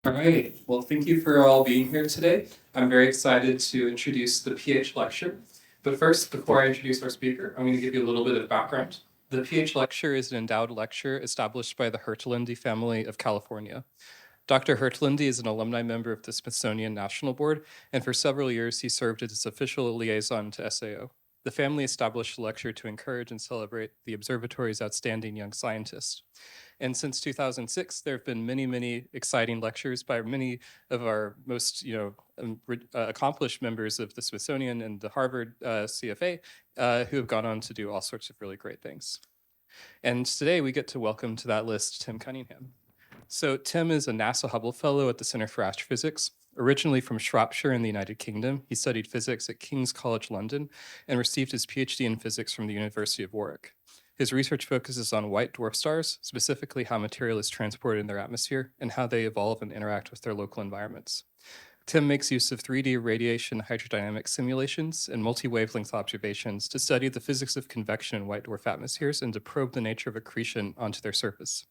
All right, well, thank you for all being here today. I'm very excited to introduce the PH lecture. But first, before I introduce our speaker, I'm going to give you a little bit of background. The PH lecture is an endowed lecture established by the Hertelindy family of California. Dr. Hertelindy is an alumni member of the Smithsonian National Board, and for several years he served as its official liaison to SAO. The family established the lecture to encourage and celebrate the observatory's outstanding young scientists. And since 2006, there have been many, many exciting lectures by many of our most accomplished members of the Smithsonian and the Harvard CFA who have gone on to do all sorts of really great things. And today we get to welcome to that list Tim Cunningham. So Tim is a NASA Hubble Fellow at the Center for Astrophysics. Originally from Shropshire in the United Kingdom, he studied physics at King's College London and received his PhD in physics from the University of Warwick. His research focuses on white dwarf stars, specifically how material is transported in their atmosphere and how they evolve and interact with their local environments. Tim makes use of 3D radiation hydrodynamic simulations and multi-wavelength observations to study the physics of convection in white dwarf atmospheres and to probe the nature of accretion onto their surface.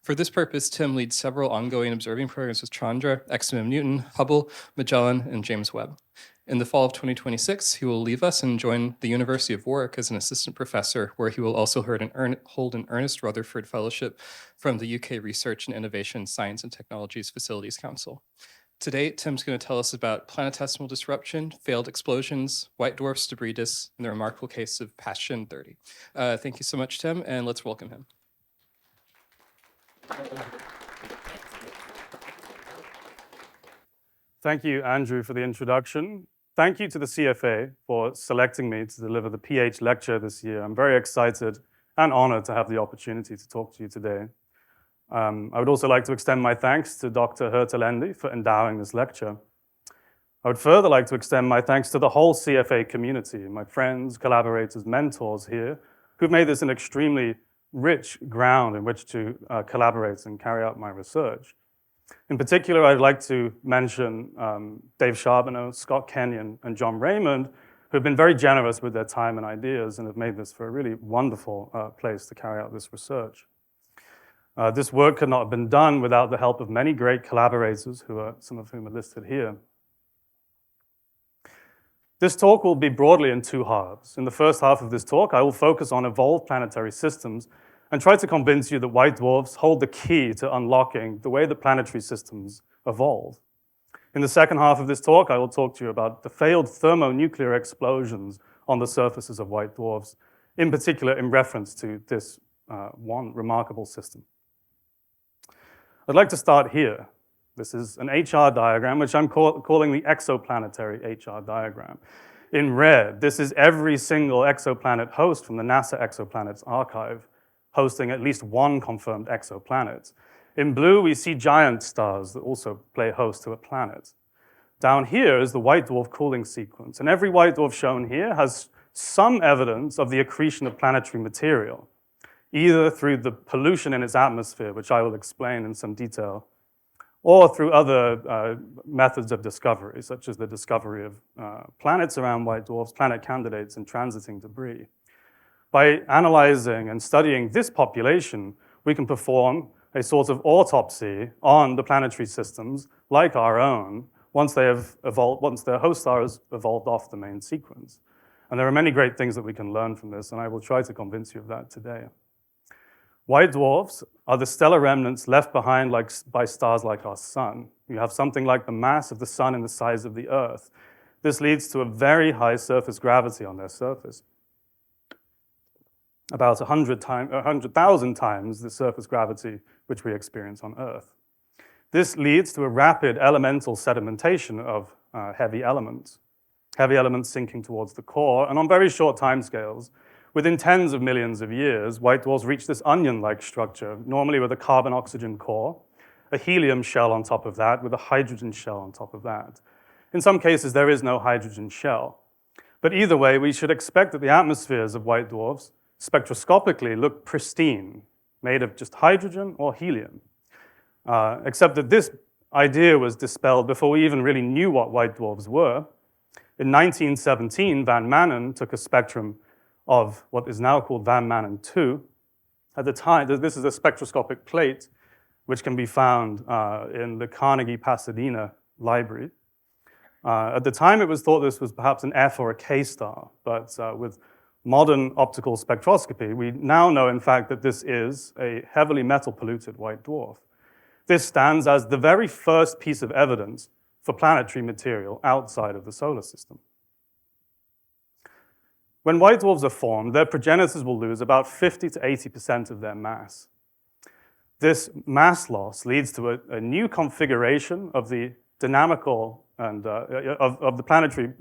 For this purpose, Tim leads several ongoing observing programs with Chandra X, Newton, Hubble, Magellan, and James Webb. In the fall of 2026, he will leave us and join the University of Warwick as an assistant professor, where he will also hold an Ernest Rutherford Fellowship from the UK Research and Innovation Science and Technologies Facilities Council. Today, Tim's going to tell us about planetesimal disruption, failed explosions, white dwarfs, debris disks, and the remarkable case of Passion 30. Thank you so much, Tim, and let's welcome him. Thank you, Andrew, for the introduction. Thank you to the CFA for selecting me to deliver the PH lecture this year. I'm very excited and honored to have the opportunity to talk to you today. I would also like to extend my thanks to Dr. Hertelindy for endowing this lecture. I would further like to extend my thanks to the whole CFA community, my friends, collaborators, mentors here, who've made this an extremely rich ground in which to collaborate and carry out my research. In particular, I'd like to mention Dave Charbonneau, Scott Kenyon, and John Raymond, who have been very generous with their time and ideas and have made this for a really wonderful place to carry out this research. This work could not have been done without the help of many great collaborators, some of whom are listed here. This talk will be broadly in two halves. In the first half of this talk, I will focus on evolved planetary systems and try to convince you that white dwarfs hold the key to unlocking the way the planetary systems evolve. In the second half of this talk, I will talk to you about the failed thermonuclear explosions on the surfaces of white dwarfs, in particular in reference to this one remarkable system. I'd like to start here. This is an HR diagram, which I'm calling the exoplanetary HR diagram. In red, this is every single exoplanet host from the NASA Exoplanets Archive, hosting at least one confirmed exoplanet. In blue, we see giant stars that also play host to a planet. Down here is the white dwarf cooling sequence, and every white dwarf shown here has some evidence of the accretion of planetary material, either through the pollution in its atmosphere, which I will explain in some detail, or through other methods of discovery, such as the discovery of planets around white dwarfs, planet candidates, and transiting debris. By analyzing and studying this population, we can perform a sort of autopsy on the planetary systems like our own once they have evolved, once their host star has evolved off the main sequence. And there are many great things that we can learn from this, and I will try to convince you of that today. White dwarfs are the stellar remnants left behind by stars like our sun. You have something like the mass of the sun and the size of the Earth. This leads to a very high surface gravity on their surface, about 100,000 times the surface gravity which we experience on Earth. This leads to a rapid elemental sedimentation of heavy elements sinking towards the core, and on very short timescales, within tens of millions of years, white dwarfs reach this onion-like structure, normally with a carbon-oxygen core, a helium shell on top of that, with a hydrogen shell on top of that. In some cases, there is no hydrogen shell. But either way, we should expect that the atmospheres of white dwarfs spectroscopically look pristine, made of just hydrogen or helium. Except that this idea was dispelled before we even really knew what white dwarfs were. In 1917, Van Manen took a spectrum of what is now called Van Manen 2. At the time, this is a spectroscopic plate which can be found in the Carnegie Pasadena Library. At the time, it was thought this was perhaps an F or a K star, but with modern optical spectroscopy, we now know, in fact, that this is a heavily metal-polluted white dwarf. This stands as the very first piece of evidence for planetary material outside of the solar system. When white dwarfs are formed, their progenitors will lose about 50 to 80% of their mass. This mass loss leads to a new configuration of the dynamical and of the planetary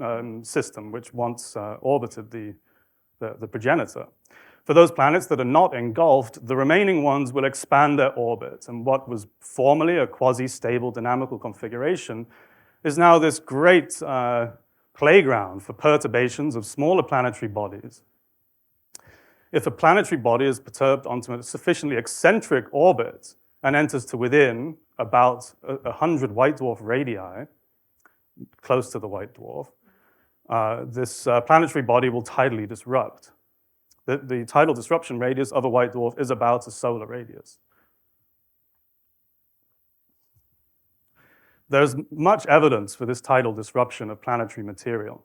system, which once orbited the progenitor. For those planets that are not engulfed, the remaining ones will expand their orbit, and what was formerly a quasi-stable dynamical configuration is now this great playground for perturbations of smaller planetary bodies. If a planetary body is perturbed onto a sufficiently eccentric orbit and enters to within about 100 white dwarf radii, close to the white dwarf, this planetary body will tidally disrupt. The tidal disruption radius of a white dwarf is about a solar radius. There's much evidence for this tidal disruption of planetary material.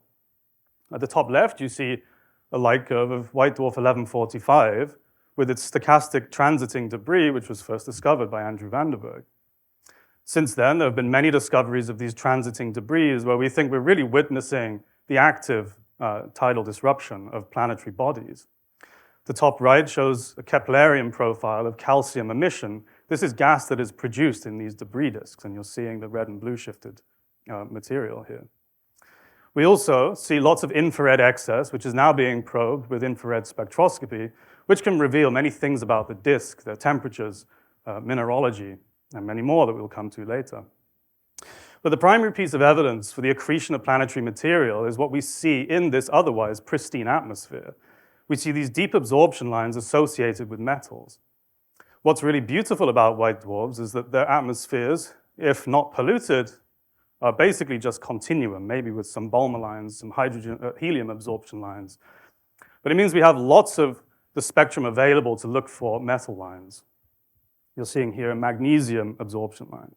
At the top left, you see a light curve of white dwarf 1145 with its stochastic transiting debris, which was first discovered by Andrew Vandenberg. Since then, there have been many discoveries of these transiting debris where we think we're really witnessing the active tidal disruption of planetary bodies. The top right shows a Keplerian profile of calcium emission. This is gas that is produced in these debris disks, and you're seeing the red and blue shifted material here. We also see lots of infrared excess, which is now being probed with infrared spectroscopy, which can reveal many things about the disk, their temperatures, mineralogy, and many more that we'll come to later. But the primary piece of evidence for the accretion of planetary material is what we see in this otherwise pristine atmosphere. We see these deep absorption lines associated with metals. What's really beautiful about white dwarfs is that their atmospheres, if not polluted, are basically just continuum, maybe with some Balmer lines, some helium absorption lines. But it means we have lots of the spectrum available to look for metal lines. You're seeing here a magnesium absorption line.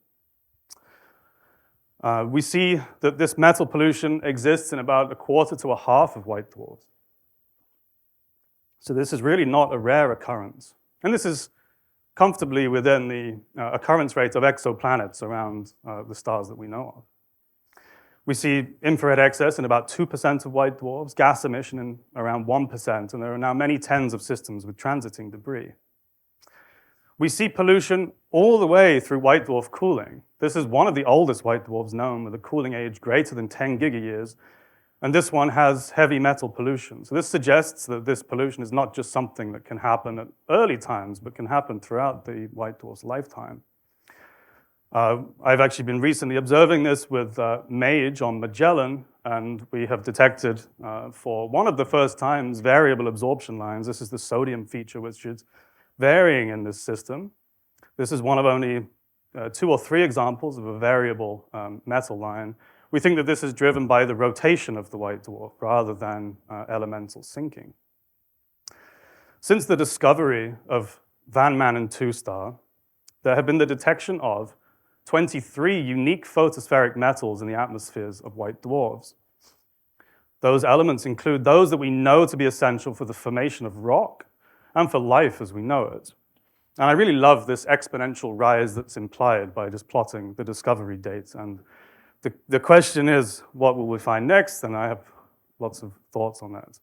We see that this metal pollution exists in about a quarter to a half of white dwarfs. So this is really not a rare occurrence. And this is comfortably within the occurrence rate of exoplanets around the stars that we know of. We see infrared excess in about 2% of white dwarfs, gas emission in around 1%, and there are now many tens of systems with transiting debris. We see pollution all the way through white dwarf cooling. This is one of the oldest white dwarfs known with a cooling age greater than 10 gigayears, and this one has heavy metal pollution. So this suggests that this pollution is not just something that can happen at early times, but can happen throughout the white dwarf's lifetime. I've actually been recently observing this with MAGE on Magellan, and we have detected for one of the first times variable absorption lines. This is the sodium feature, which is varying in this system. This is one of only 2 or 3 examples of a variable metal line. We think that this is driven by the rotation of the white dwarf rather than elemental sinking. Since the discovery of Van Manen 2 star, there have been the detection of 23 unique photospheric metals in the atmospheres of white dwarfs. Those elements include those that we know to be essential for the formation of rock and for life as we know it. And I really love this exponential rise that's implied by just plotting the discovery dates. And the question is, what will we find next? And I have lots of thoughts on that.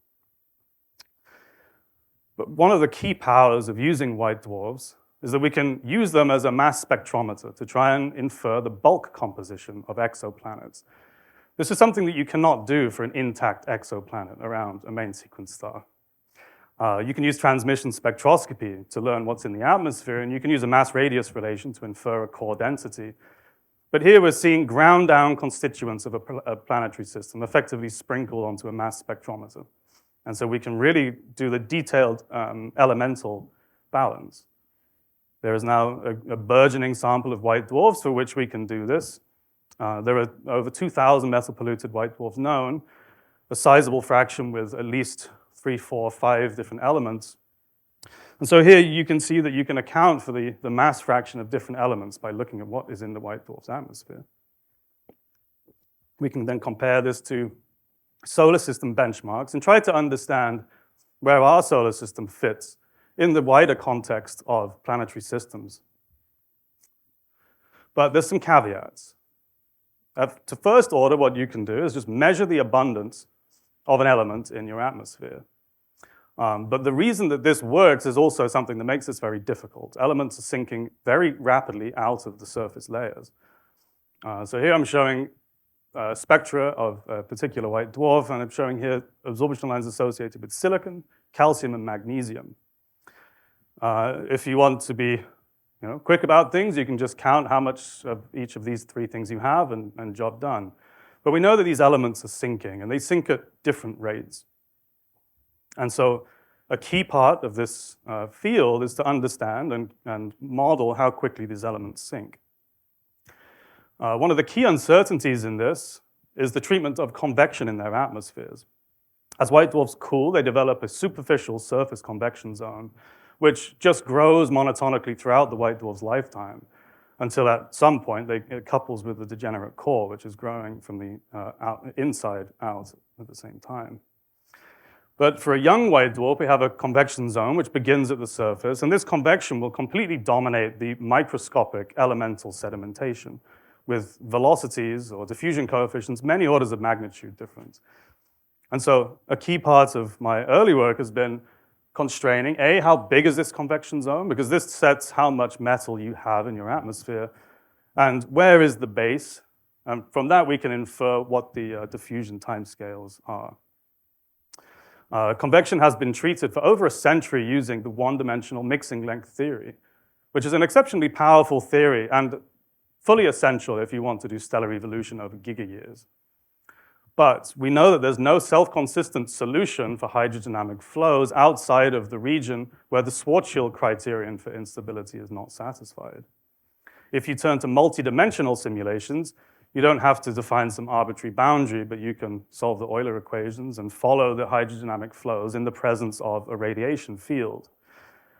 But one of the key powers of using white dwarfs is that we can use them as a mass spectrometer to try and infer the bulk composition of exoplanets. This is something that you cannot do for an intact exoplanet around a main sequence star. You can use transmission spectroscopy to learn what's in the atmosphere, and you can use a mass-radius relation to infer a core density. But here we're seeing ground-down constituents of a planetary system effectively sprinkled onto a mass spectrometer. And so we can really do the detailed elemental balance. There is now a burgeoning sample of white dwarfs for which we can do this. There are over 2,000 metal-polluted white dwarfs known, a sizable fraction with at least 3, 4, 5 different elements. And so here you can see that you can account for the mass fraction of different elements by looking at what is in the white dwarf's atmosphere. We can then compare this to solar system benchmarks and try to understand where our solar system fits in the wider context of planetary systems. But there's some caveats. To first order, what you can do is just measure the abundance of an element in your atmosphere. But the reason that this works is also something that makes this very difficult. Elements are sinking very rapidly out of the surface layers. So here I'm showing spectra of a particular white dwarf, and I'm showing here absorption lines associated with silicon, calcium, and magnesium. If you want to be quick about things, you can just count how much of each of these three things you have and job done. But we know that these elements are sinking, and they sink at different rates. And so a key part of this field is to understand and model how quickly these elements sink. One of the key uncertainties in this is the treatment of convection in their atmospheres. As white dwarfs cool, they develop a superficial surface convection zone, which just grows monotonically throughout the white dwarf's lifetime until at some point it couples with the degenerate core, which is growing from the inside out at the same time. But for a young white dwarf, we have a convection zone which begins at the surface, and this convection will completely dominate the microscopic elemental sedimentation with velocities or diffusion coefficients many orders of magnitude different. And so a key part of my early work has been constraining, A, how big is this convection zone? Because this sets how much metal you have in your atmosphere, and where is the base? And from that, we can infer what the diffusion timescales are. Convection has been treated for over a century using the one-dimensional mixing length theory, which is an exceptionally powerful theory and fully essential if you want to do stellar evolution over gigayears. But we know that there's no self-consistent solution for hydrodynamic flows outside of the region where the Schwarzschild criterion for instability is not satisfied. If you turn to multidimensional simulations, you don't have to define some arbitrary boundary, but you can solve the Euler equations and follow the hydrodynamic flows in the presence of a radiation field.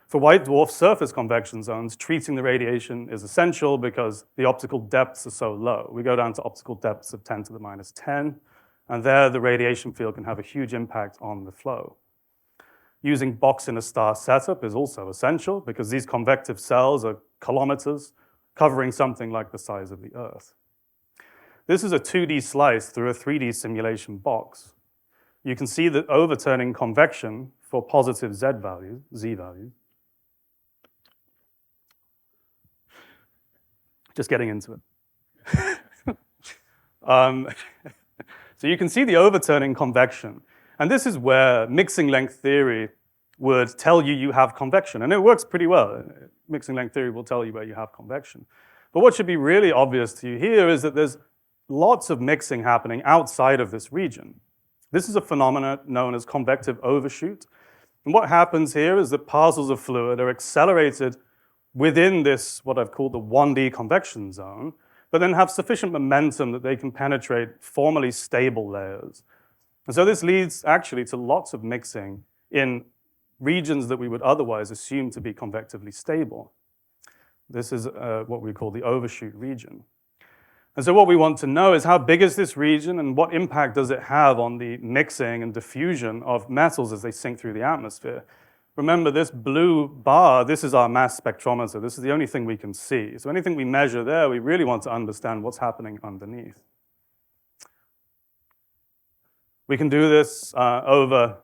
For white dwarf surface convection zones, treating the radiation is essential because the optical depths are so low. We go down to optical depths of 10 to the minus 10, and there the radiation field can have a huge impact on the flow. Using box in a star setup is also essential because these convective cells are kilometers, covering something like the size of the Earth. This is a 2D slice through a 3D simulation box. You can see that overturning convection for positive Z values. Just getting into it. So you can see the overturning convection. And this is where mixing length theory would tell you have convection. And it works pretty well. Mixing length theory will tell you where you have convection. But what should be really obvious to you here is that there's lots of mixing happening outside of this region. This is a phenomenon known as convective overshoot. And what happens here is that parcels of fluid are accelerated within this, what I've called the 1D convection zone, but then have sufficient momentum that they can penetrate formally stable layers. And so this leads actually to lots of mixing in regions that we would otherwise assume to be convectively stable. This is what we call the overshoot region. And so what we want to know is how big is this region and what impact does it have on the mixing and diffusion of metals as they sink through the atmosphere. Remember, this blue bar, this is our mass spectrometer. This is the only thing we can see. So anything we measure there, we really want to understand what's happening underneath. We can do this over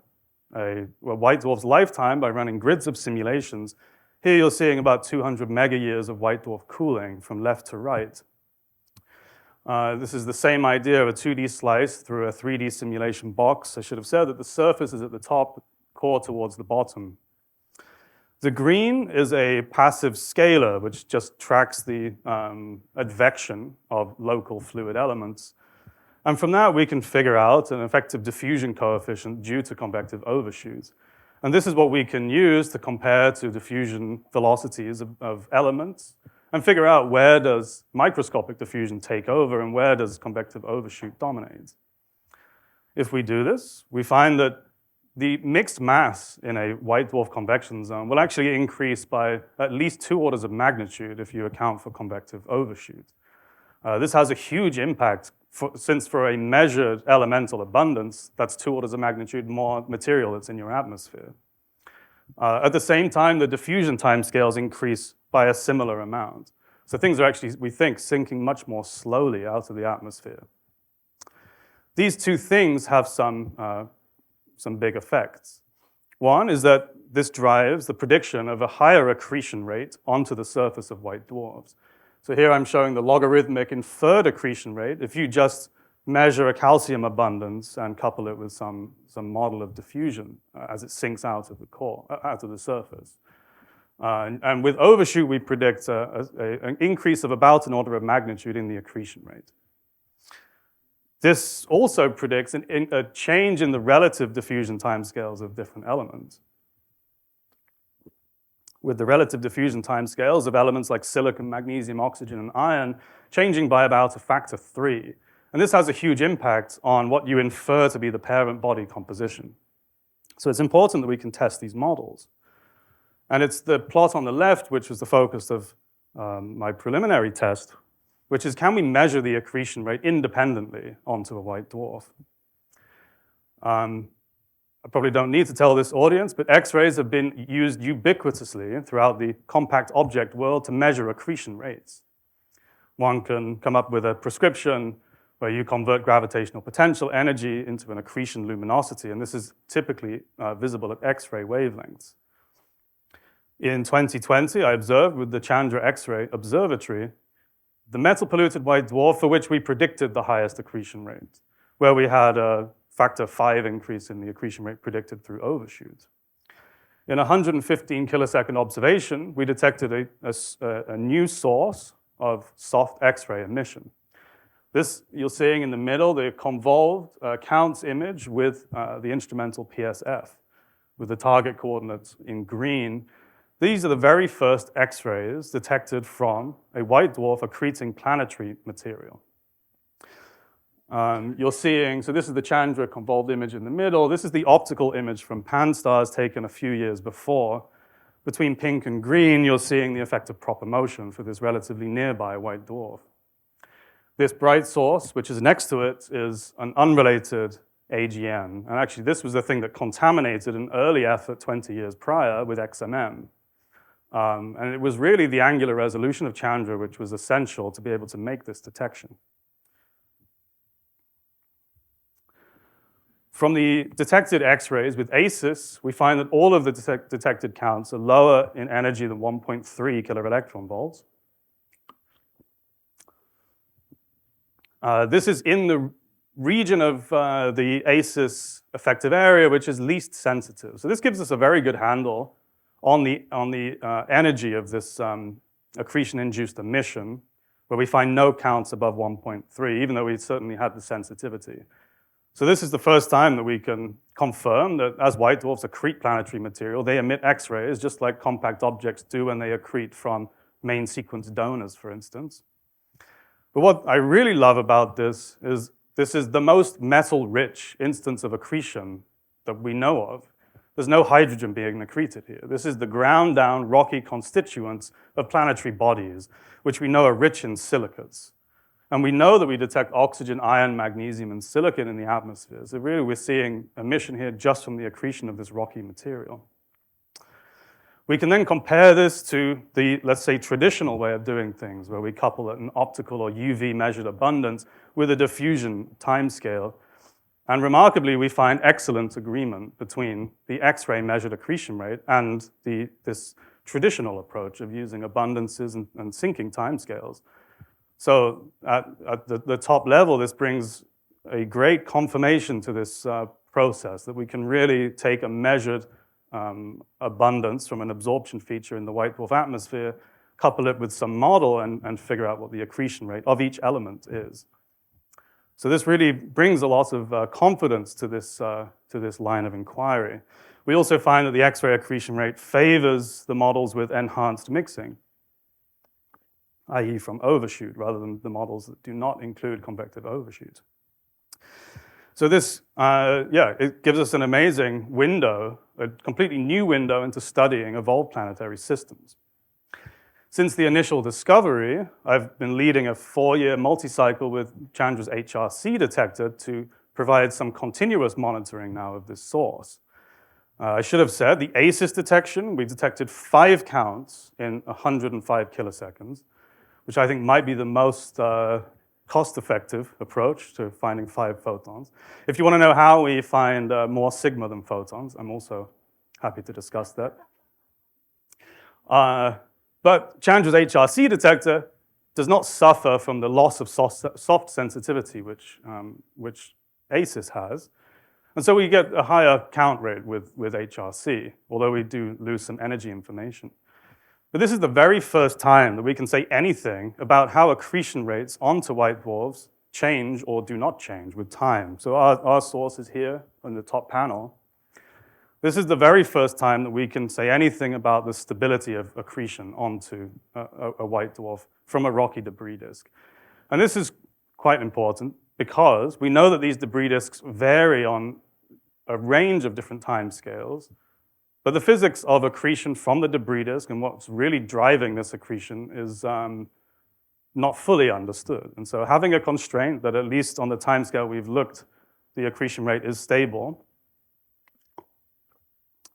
a white dwarf's lifetime by running grids of simulations. Here you're seeing about 200 megayears of white dwarf cooling from left to right. This is the same idea of a 2D slice through a 3D simulation box. I should have said that the surface is at the top, core towards the bottom. The green is a passive scalar, which just tracks the advection of local fluid elements. And from that, we can figure out an effective diffusion coefficient due to convective overshoot. And this is what we can use to compare to diffusion velocities of elements and figure out where does microscopic diffusion take over and where does convective overshoot dominate. If we do this, we find that the mixed mass in a white dwarf convection zone will actually increase by at least 2 orders of magnitude if you account for convective overshoot. This has a huge impact since for a measured elemental abundance, that's 2 orders of magnitude more material that's in your atmosphere. At the same time, the diffusion timescales increase by a similar amount. So things are actually, we think, sinking much more slowly out of the atmosphere. These two things have some big effects. One is that this drives the prediction of a higher accretion rate onto the surface of white dwarfs. So here I'm showing the logarithmic inferred accretion rate. If you just measure a calcium abundance and couple it with some model of diffusion as it sinks out of the core, out of the surface. And with overshoot, we predict an increase of about an order of magnitude in the accretion rate. This also predicts a change in the relative diffusion timescales of different elements. With the relative diffusion timescales of elements like silicon, magnesium, oxygen, and iron changing by about a factor 3. And this has a huge impact on what you infer to be the parent body composition. So it's important that we can test these models. And it's the plot on the left, which was the focus of my preliminary test, which is, can we measure the accretion rate independently onto a white dwarf? I probably don't need to tell this audience, but X-rays have been used ubiquitously throughout the compact object world to measure accretion rates. One can come up with a prescription where you convert gravitational potential energy into an accretion luminosity, and this is typically visible at X-ray wavelengths. In 2020, I observed with the Chandra X-ray observatory the metal polluted white dwarf for which we predicted the highest accretion rate, where we had a factor 5 increase in the accretion rate predicted through overshoot. In a 115 kilosecond observation, we detected a new source of soft X-ray emission. This, you're seeing in the middle, the convolved counts image with the instrumental PSF, with the target coordinates in green. These are the very first X-rays detected from a white dwarf accreting planetary material. You're seeing, so this is the Chandra convolved image in the middle. This is the optical image from Pan-STARRS taken a few years before. Between pink and green, you're seeing the effect of proper motion for this relatively nearby white dwarf. This bright source, which is next to it, is an unrelated AGN. And actually, this was the thing that contaminated an early effort 20 years prior with XMM. And it was really the angular resolution of Chandra which was essential to be able to make this detection. From the detected X-rays with ACIS, we find that all of the detected counts are lower in energy than 1.3 kiloelectron volts. This is in the region of the ACIS effective area, which is least sensitive. So this gives us a very good handle on the energy of this accretion-induced emission, where we find no counts above 1.3, even though we certainly had the sensitivity. So this is the first time that we can confirm that as white dwarfs accrete planetary material, they emit X-rays just like compact objects do when they accrete from main sequence donors, for instance. But what I really love about this is the most metal-rich instance of accretion that we know of. There's no hydrogen being accreted here. This is the ground-down rocky constituents of planetary bodies, which we know are rich in silicates. And we know that we detect oxygen, iron, magnesium, and silicon in the atmosphere. So really, we're seeing emission here just from the accretion of this rocky material. We can then compare this to the, let's say, traditional way of doing things, where we couple an optical or UV measured abundance with a diffusion timescale. And remarkably, we find excellent agreement between the X-ray measured accretion rate and this traditional approach of using abundances and sinking timescales. So at the top level, this brings a great confirmation to this process that we can really take a measured abundance from an absorption feature in the white dwarf atmosphere, couple it with some model, and figure out what the accretion rate of each element is. So this really brings a lot of confidence to this line of inquiry. We also find that the X-ray accretion rate favors the models with enhanced mixing, i.e. from overshoot, rather than the models that do not include convective overshoot. So this it gives us an amazing window, a completely new window into studying evolved planetary systems. Since the initial discovery, I've been leading a 4-year multi-cycle with Chandra's HRC detector to provide some continuous monitoring now of this source. I should have said the ACES detection, we detected 5 counts in 105 kiloseconds, which I think might be the most cost-effective approach to finding 5 photons. If you want to know how we find more sigma than photons, I'm also happy to discuss that. But Chandra's HRC detector does not suffer from the loss of soft sensitivity, which ACES has. And so we get a higher count rate with HRC, although we do lose some energy information. But this is the very first time that we can say anything about how accretion rates onto white dwarfs change or do not change with time. So our source is here on the top panel. This is the very first time that we can say anything about the stability of accretion onto a white dwarf from a rocky debris disk. And this is quite important because we know that these debris disks vary on a range of different time scales, but the physics of accretion from the debris disk and what's really driving this accretion is not fully understood. And so having a constraint that at least on the timescale we've looked, the accretion rate is stable,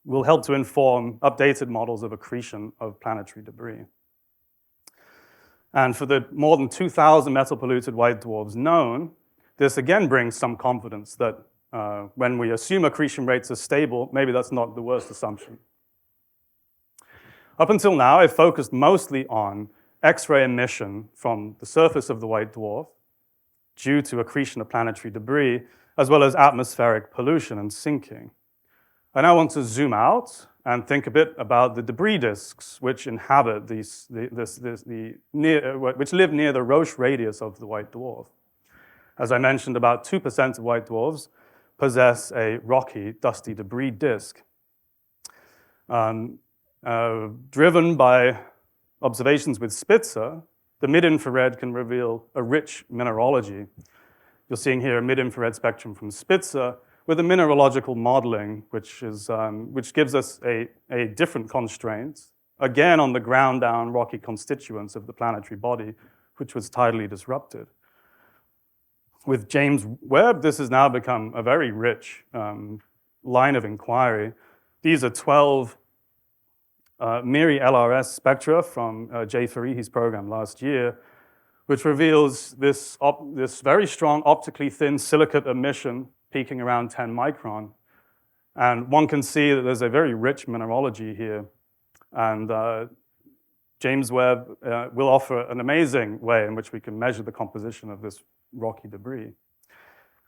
will help to inform updated models of accretion of planetary debris. And for the more than 2,000 metal-polluted white dwarfs known, this again brings some confidence that when we assume accretion rates are stable, maybe that's not the worst assumption. Up until now, I've focused mostly on X-ray emission from the surface of the white dwarf due to accretion of planetary debris, as well as atmospheric pollution and sinking. I now want to zoom out and think a bit about the debris disks which inhabit which live near the Roche radius of the white dwarf. As I mentioned, about 2% of white dwarfs possess a rocky, dusty debris disk. Driven by observations with Spitzer, the mid-infrared can reveal a rich mineralogy. You're seeing here a mid-infrared spectrum from Spitzer with a mineralogical modeling, which gives us a different constraint, again on the ground-down rocky constituents of the planetary body, which was tidally disrupted. With James Webb, this has now become a very rich line of inquiry. These are 12 MIRI LRS spectra from Jay Farihi's program last year, which reveals this very strong optically thin silicate emission peaking around 10 micron. And one can see that there's a very rich mineralogy here. And James Webb will offer an amazing way in which we can measure the composition of this rocky debris.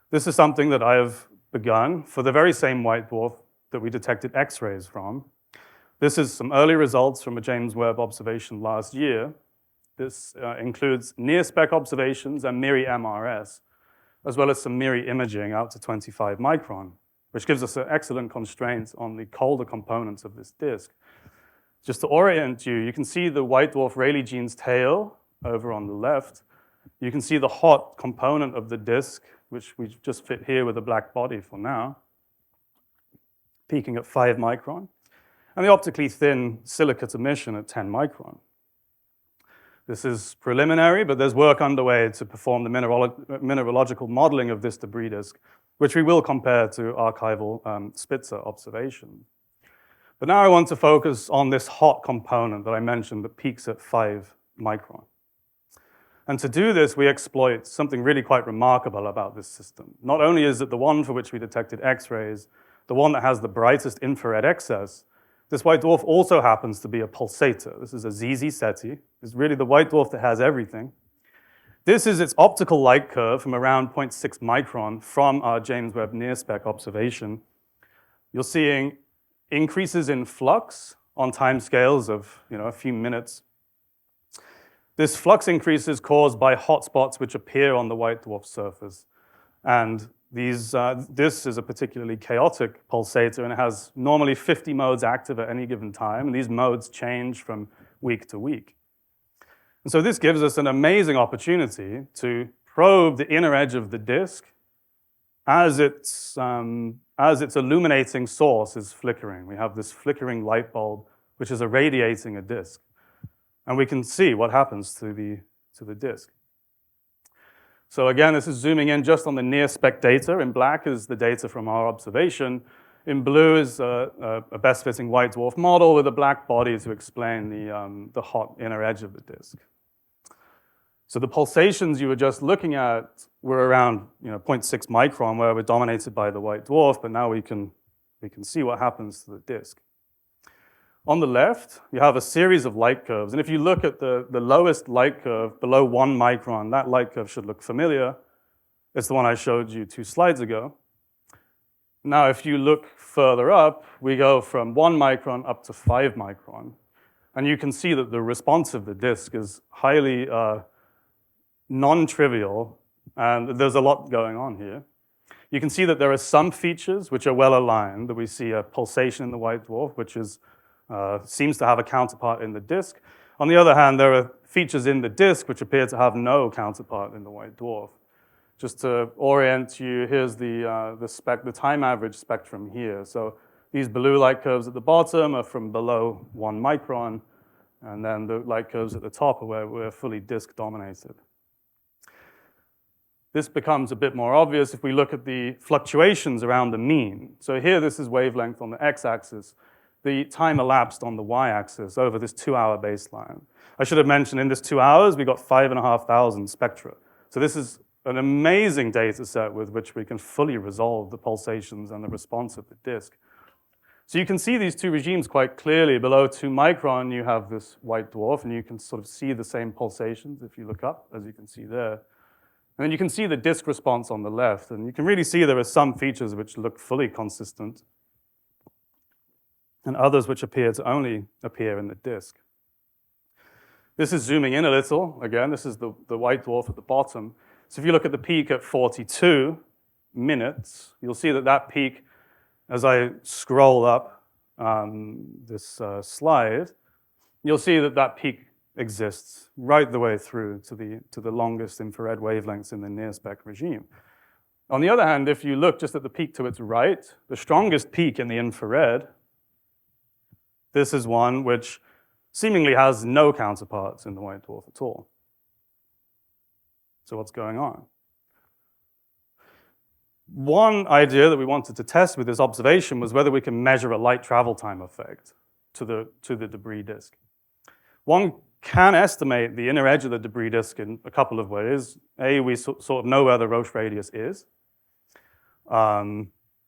This is something that I have begun for the very same white dwarf that we detected X-rays from. This is some early results from a James Webb observation last year. This includes NIRSpec observations and MIRI MRS, as well as some MIRI imaging out to 25 micron, which gives us an excellent constraint on the colder components of this disk. Just to orient you, you can see the white dwarf Rayleigh Jean's tail over on the left. You can see the hot component of the disk, which we just fit here with a black body for now, peaking at 5 micron, and the optically thin silicate emission at 10 micron. This is preliminary, but there's work underway to perform the mineralogical modeling of this debris disk, which we will compare to archival Spitzer observation. But now I want to focus on this hot component that I mentioned that peaks at 5 micron. And to do this, we exploit something really quite remarkable about this system. Not only is it the one for which we detected X-rays, the one that has the brightest infrared excess, this white dwarf also happens to be a pulsator. This is a ZZ Ceti. It's really the white dwarf that has everything. This is its optical light curve from around 0.6 micron from our James Webb NIRSpec observation. You're seeing increases in flux on time scales of a few minutes. This flux increase is caused by hotspots which appear on the white dwarf surface. And this is a particularly chaotic pulsator, and it has normally 50 modes active at any given time, and these modes change from week to week. And so this gives us an amazing opportunity to probe the inner edge of the disk as its illuminating source is flickering. We have this flickering light bulb, which is irradiating a disk. And we can see what happens to the disk. So again, this is zooming in just on the NIRSpec data. In black is the data from our observation. In blue is a best-fitting white dwarf model with a black body to explain the hot inner edge of the disk. So the pulsations you were just looking at were around 0.6 micron, where we're dominated by the white dwarf, but now we can see what happens to the disk. On the left, you have a series of light curves, and if you look at the lowest light curve below 1 micron, that light curve should look familiar. It's the one I showed you 2 slides ago. Now, if you look further up, we go from 1 micron up to 5 micron, and you can see that the response of the disk is highly non-trivial, and there's a lot going on here. You can see that there are some features which are well aligned, that we see a pulsation in the white dwarf, which seems to have a counterpart in the disk. On the other hand, there are features in the disk which appear to have no counterpart in the white dwarf. Just to orient you, here's the time average spectrum here. So these blue light curves at the bottom are from below 1 micron, and then the light curves at the top are where we're fully disk dominated. This becomes a bit more obvious if we look at the fluctuations around the mean. So here, this is wavelength on the x-axis, the time elapsed on the y-axis over this 2-hour baseline. I should have mentioned in this 2 hours, we got 5,500 spectra. So this is an amazing data set with which we can fully resolve the pulsations and the response of the disk. So you can see these two regimes quite clearly. Below 2 micron, you have this white dwarf, and you can sort of see the same pulsations if you look up, as you can see there. And then you can see the disk response on the left, and you can really see there are some features which look fully consistent, and others which appear to only appear in the disk. This is zooming in a little. Again, this is the white dwarf at the bottom. So if you look at the peak at 42 minutes, you'll see that peak, as I scroll up this slide, you'll see that peak exists right the way through to the longest infrared wavelengths in the NIRSpec regime. On the other hand, if you look just at the peak to its right, the strongest peak in the infrared, this is one which seemingly has no counterparts in the white dwarf at all. So what's going on? One idea that we wanted to test with this observation was whether we can measure a light travel time effect to the debris disk. One can estimate the inner edge of the debris disk in a couple of ways. A, we sort of know where the Roche radius is.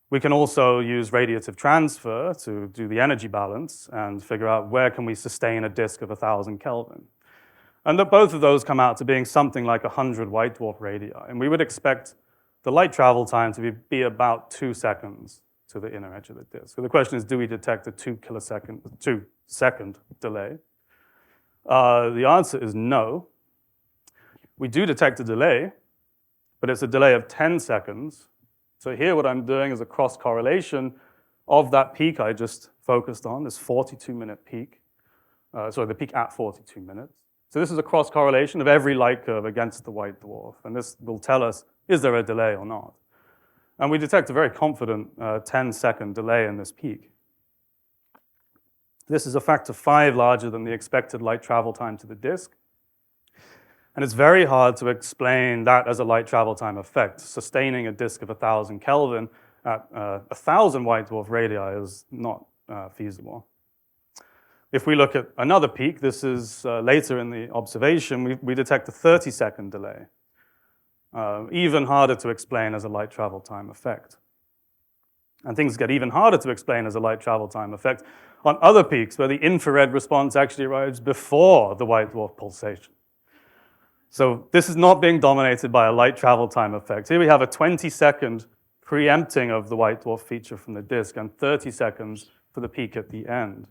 We can also use radiative transfer to do the energy balance and figure out where can we sustain a disk of 1,000 Kelvin. And that both of those come out to being something like 100 white dwarf radii. And we would expect the light travel time to be about 2 seconds to the inner edge of the disk. So the question is, do we detect a 2-second delay? The answer is no. We do detect a delay, but it's a delay of 10 seconds. So here what I'm doing is a cross-correlation of that peak I just focused on, this 42-minute peak. The peak at 42 minutes. So this is a cross-correlation of every light curve against the white dwarf. And this will tell us, is there a delay or not? And we detect a very confident 10-second delay in this peak. This is a factor 5 larger than the expected light travel time to the disk. And it's very hard to explain that as a light travel time effect. Sustaining a disk of 1,000 Kelvin at 1,000 white dwarf radii is not feasible. If we look at another peak, this is later in the observation, we detect a 30-second delay. Even harder to explain as a light travel time effect. And things get even harder to explain as a light travel time effect on other peaks where the infrared response actually arrives before the white dwarf pulsation. So this is not being dominated by a light travel time effect. Here we have a 20-second preempting of the white dwarf feature from the disk and 30 seconds for the peak at the end.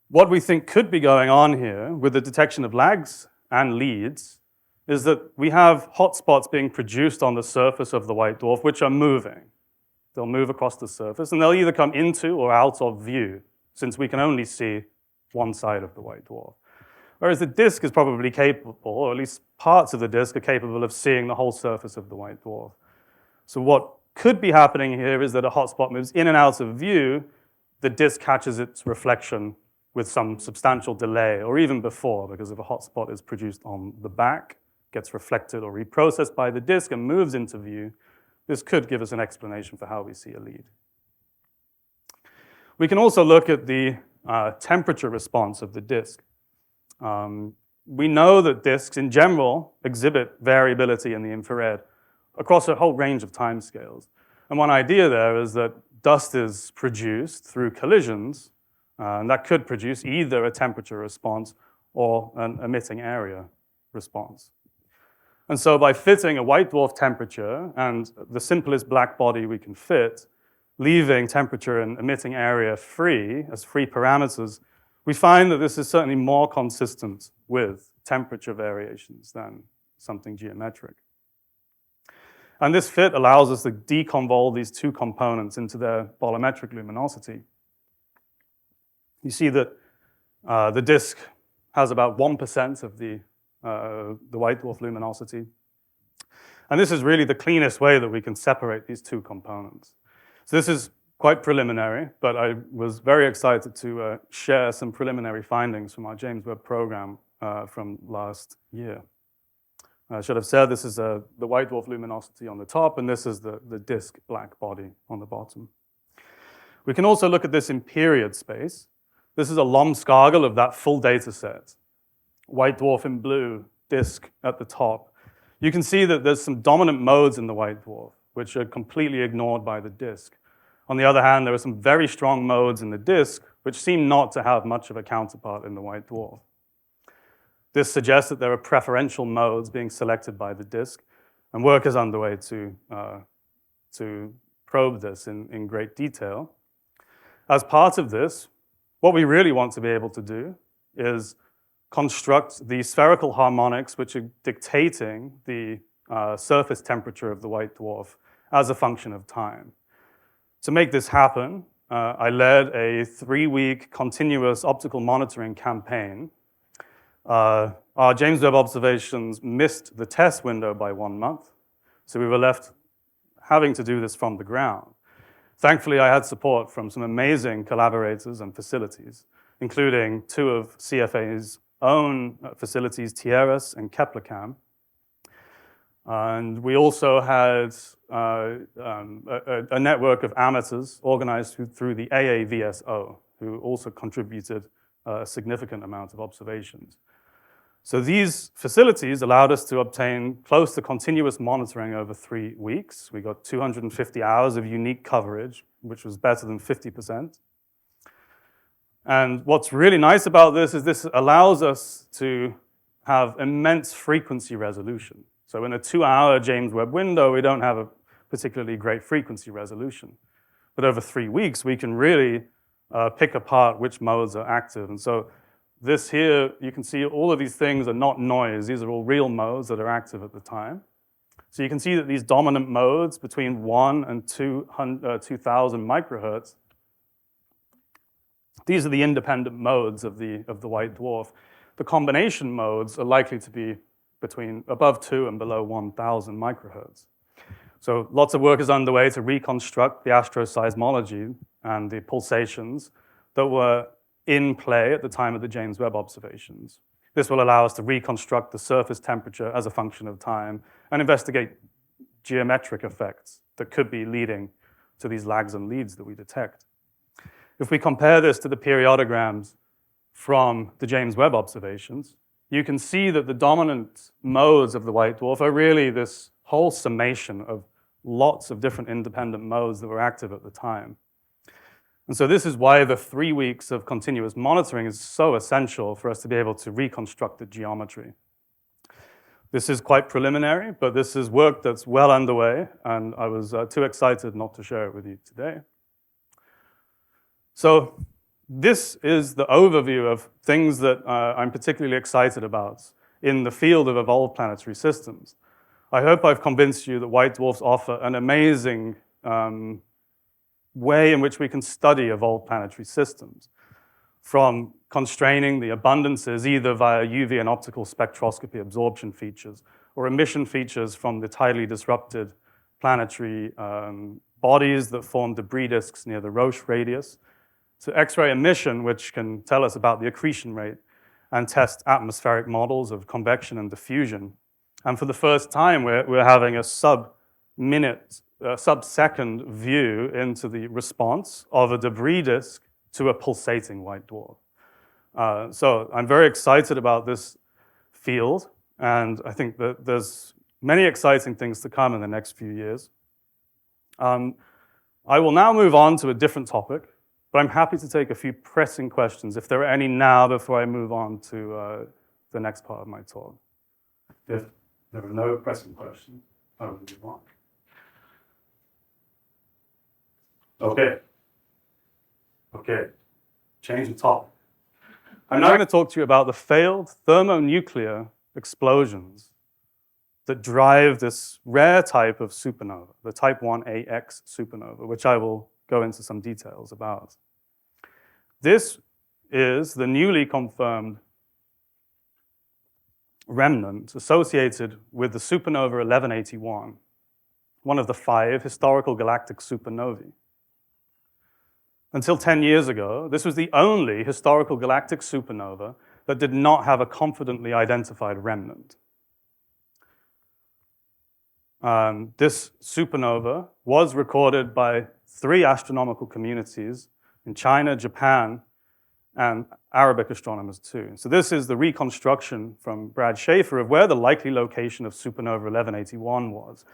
What we think could be going on here with the detection of lags and leads is that we have hotspots being produced on the surface of the white dwarf which are moving. They'll move across the surface, and they'll either come into or out of view, since we can only see one side of the white dwarf. Whereas the disk is probably capable, or at least parts of the disk are capable of seeing the whole surface of the white dwarf. So what could be happening here is that a hotspot moves in and out of view, the disk catches its reflection with some substantial delay, or even before, because if a hotspot is produced on the back, gets reflected or reprocessed by the disk and moves into view, this could give us an explanation for how we see a lead. We can also look at the temperature response of the disk. We know that disks in general exhibit variability in the infrared across a whole range of timescales. And one idea there is that dust is produced through collisions, and that could produce either a temperature response or an emitting area response. And so by fitting a white dwarf temperature and the simplest black body we can fit, leaving temperature and emitting area free as free parameters, we find that this is certainly more consistent with temperature variations than something geometric. And this fit allows us to deconvolve these two components into their bolometric luminosity. You see that the disk has about 1% of the white dwarf luminosity. And this is really the cleanest way that we can separate these two components. So this is quite preliminary, but I was very excited to share some preliminary findings from our James Webb program from last year. I should have said this is the white dwarf luminosity on the top, and this is the disk black body on the bottom. We can also look at this in period space. This is a Lomscargel of that full data set. White dwarf in blue, disk at the top. You can see that there's some dominant modes in the white dwarf, which are completely ignored by the disk. On the other hand, there are some very strong modes in the disk, which seem not to have much of a counterpart in the white dwarf. This suggests that there are preferential modes being selected by the disk, and work is underway to probe this in great detail. As part of this, what we really want to be able to do is construct the spherical harmonics which are dictating the surface temperature of the white dwarf as a function of time. To make this happen, I led a 3-week continuous optical monitoring campaign. Our James Webb observations missed the test window by 1 month, so we were left having to do this from the ground. Thankfully, I had support from some amazing collaborators and facilities, including 2 of CFA's own facilities, Tierras and Kepler-Cam. And we also had a network of amateurs organized through the AAVSO, who also contributed a significant amount of observations. So these facilities allowed us to obtain close to continuous monitoring over 3 weeks. We got 250 hours of unique coverage, which was better than 50%. And what's really nice about this is this allows us to have immense frequency resolution. So in a 2-hour James Webb window, we don't have a particularly great frequency resolution. But over 3 weeks, we can really pick apart which modes are active. And so this here, you can see all of these things are not noise. These are all real modes that are active at the time. So you can see that these dominant modes between 1 and 2,000 microhertz, these are the independent modes of the white dwarf. The combination modes are likely to be between above 2 and below 1,000 microhertz. So lots of work is underway to reconstruct the astroseismology and the pulsations that were in play at the time of the James Webb observations. This will allow us to reconstruct the surface temperature as a function of time and investigate geometric effects that could be leading to these lags and leads that we detect. If we compare this to the periodograms from the James Webb observations, you can see that the dominant modes of the white dwarf are really this whole summation of lots of different independent modes that were active at the time. And so this is why the 3 weeks of continuous monitoring is so essential for us to be able to reconstruct the geometry. This is quite preliminary, but this is work that's well underway, and I was too excited not to share it with you today. So this is the overview of things that I'm particularly excited about in the field of evolved planetary systems. I hope I've convinced you that white dwarfs offer an amazing way in which we can study evolved planetary systems, from constraining the abundances either via UV and optical spectroscopy absorption features or emission features from the tidally disrupted planetary bodies that form debris disks near the Roche radius, to X-ray emission, which can tell us about the accretion rate and test atmospheric models of convection and diffusion. And for the first time, we're having a sub-minute, sub-second view into the response of a debris disk to a pulsating white dwarf. So I'm very excited about this field, and I think that there's many exciting things to come in the next few years. I will now move on to a different topic, but I'm happy to take a few pressing questions, if there are any now, before I move on to the next part of my talk. If there are no pressing questions, I will move on. Okay, change the topic. I'm now going to talk to you about the failed thermonuclear explosions that drive this rare type of supernova, the type 1AX supernova, which I will go into some details about. This is the newly confirmed remnant associated with the supernova 1181, one of the 5 historical galactic supernovae. Until 10 years ago, this was the only historical galactic supernova that did not have a confidently identified remnant. This supernova was recorded by 3 astronomical communities in China, Japan, and Arabic astronomers too. So this is the reconstruction from Brad Schaefer of where the likely location of supernova 1181 was.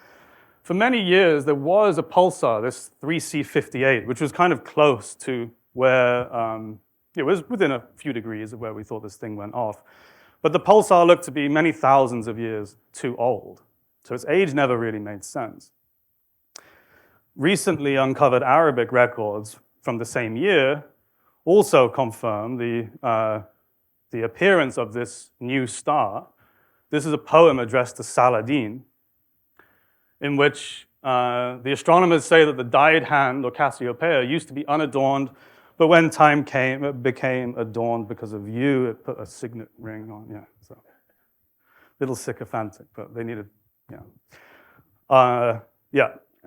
For many years, there was a pulsar, this 3C58, which was kind of close to where, it was within a few degrees of where we thought this thing went off. But the pulsar looked to be many thousands of years too old. So its age never really made sense. Recently uncovered Arabic records from the same year also confirm the appearance of this new star. This is a poem addressed to Saladin, in which the astronomers say that the dyed hand, or Cassiopeia, used to be unadorned, but when time came, it became adorned because of you. It put a signet ring on, yeah. So, little sycophantic, but they needed, yeah.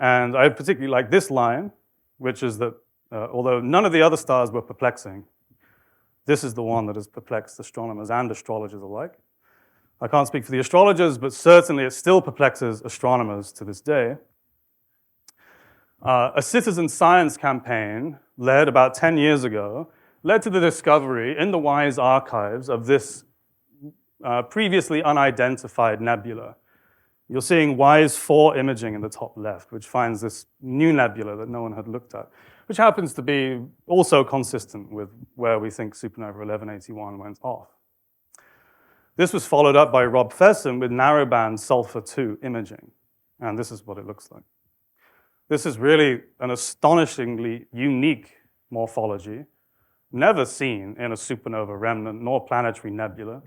And I particularly like this line, which is that although none of the other stars were perplexing, this is the one that has perplexed astronomers and astrologers alike. I can't speak for the astrologers, but certainly it still perplexes astronomers to this day. A citizen science campaign led about 10 years ago led to the discovery in the WISE archives of this previously unidentified nebula. You're seeing WISE 4 imaging in the top left, which finds this new nebula that no one had looked at, which happens to be also consistent with where we think supernova 1181 went off. This was followed up by Rob Fesson with narrowband sulfur-2 imaging, and this is what it looks like. This is really an astonishingly unique morphology, never seen in a supernova remnant nor planetary nebula.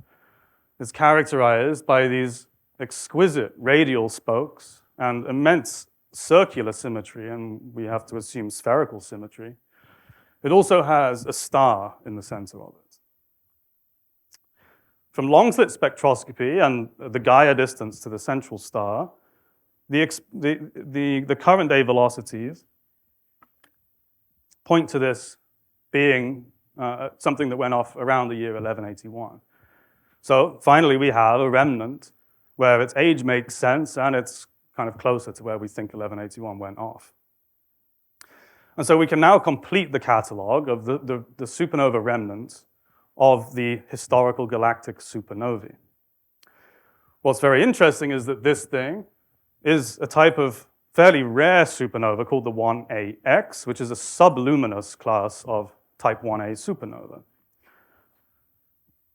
It's characterized by these exquisite radial spokes and immense circular symmetry, and we have to assume spherical symmetry. It also has a star in the center of it. From long-slit spectroscopy and the Gaia distance to the central star, the current day velocities point to this being something that went off around the year 1181. So finally, we have a remnant where its age makes sense and it's kind of closer to where we think 1181 went off. And so we can now complete the catalog of the supernova remnants of the historical galactic supernovae. What's very interesting is that this thing is a type of fairly rare supernova called the 1AX, which is a subluminous class of type 1A supernova.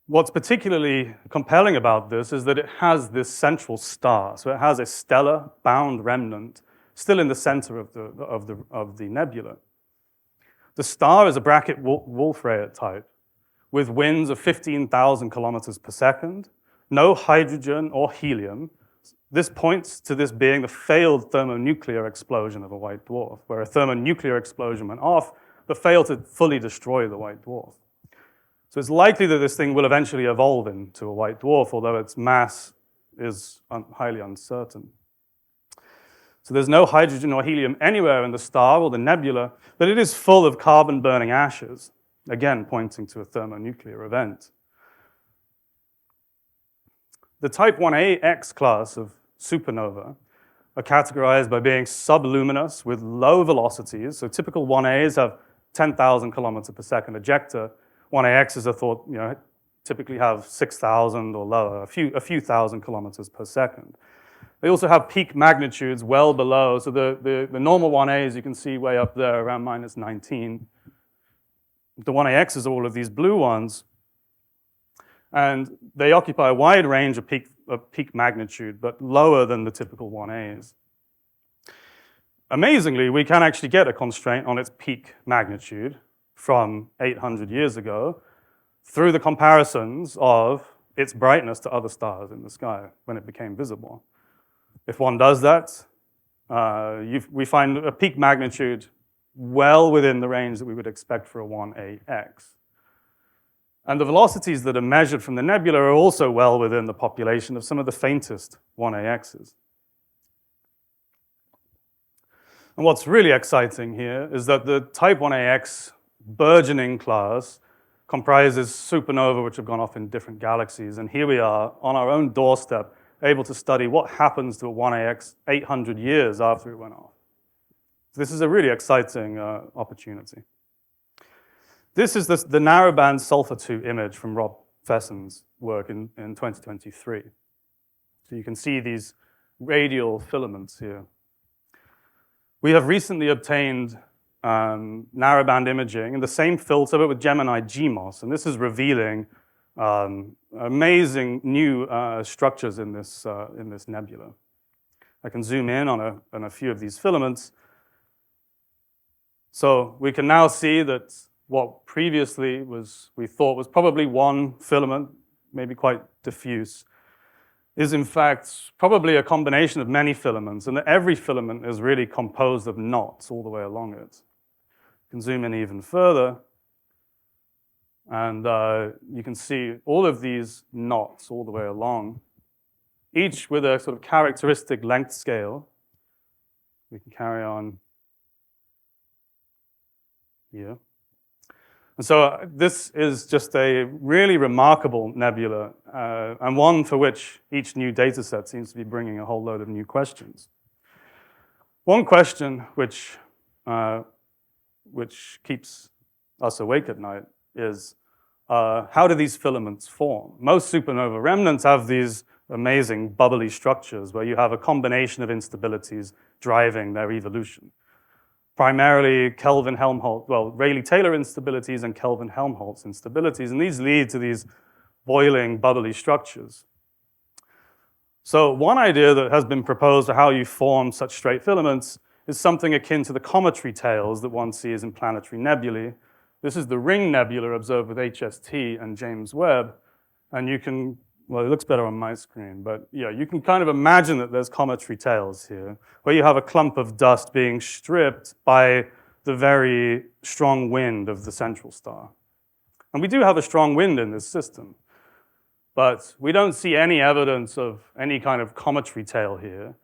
What's particularly compelling about this is that it has this central star. So it has a stellar bound remnant still in the center of the nebula. The star is a bracket Wolf-Rayet type with winds of 15,000 kilometers per second, no hydrogen or helium. This points to this being the failed thermonuclear explosion of a white dwarf, where a thermonuclear explosion went off, but failed to fully destroy the white dwarf. So it's likely that this thing will eventually evolve into a white dwarf, although its mass is highly uncertain. So there's no hydrogen or helium anywhere in the star or the nebula, but it is full of carbon-burning ashes, again pointing to a thermonuclear event. The type Iax class of supernova are categorized by being subluminous with low velocities. So typical 1As have 10,000 kilometers per second ejecta. 1Axs are thought, typically have 6,000 or lower, a few thousand kilometers per second. They also have peak magnitudes well below. So the normal 1As you can see way up there around minus 19. The 1Axs are all of these blue ones. And they occupy a wide range of peak magnitude, but lower than the typical 1As. Amazingly, we can actually get a constraint on its peak magnitude from 800 years ago through the comparisons of its brightness to other stars in the sky when it became visible. If one does that, we find a peak magnitude well within the range that we would expect for a 1AX. And the velocities that are measured from the nebula are also well within the population of some of the faintest 1AXs. And what's really exciting here is that the type 1AX burgeoning class comprises supernova which have gone off in different galaxies. And here we are on our own doorstep, able to study what happens to a 1AX 800 years after it went off. So this is a really exciting opportunity. This is the narrowband sulfur-2 image from Rob Fessen's work in 2023. So you can see these radial filaments here. We have recently obtained narrowband imaging in the same filter, but with Gemini GMOS, and this is revealing amazing new structures in this nebula. I can zoom in on a few of these filaments. So we can now see that what previously we thought was probably one filament, maybe quite diffuse, is in fact probably a combination of many filaments, and that every filament is really composed of knots all the way along it. You can zoom in even further, and you can see all of these knots all the way along, each with a sort of characteristic length scale. We can carry on here. And so this is just a really remarkable nebula, and one for which each new data set seems to be bringing a whole load of new questions. One question which keeps us awake at night is, how do these filaments form? Most supernova remnants have these amazing bubbly structures where you have a combination of instabilities driving their evolution. Primarily Rayleigh-Taylor instabilities and Kelvin-Helmholtz instabilities, and these lead to these boiling, bubbly structures. So one idea that has been proposed for how you form such straight filaments is something akin to the cometary tails that one sees in planetary nebulae. This is the Ring Nebula observed with HST and James Webb, and you can, well, it looks better on my screen, but yeah, you can kind of imagine that there's cometary tails here, where you have a clump of dust being stripped by the very strong wind of the central star. And we do have a strong wind in this system, but we don't see any evidence of any kind of cometary tail here.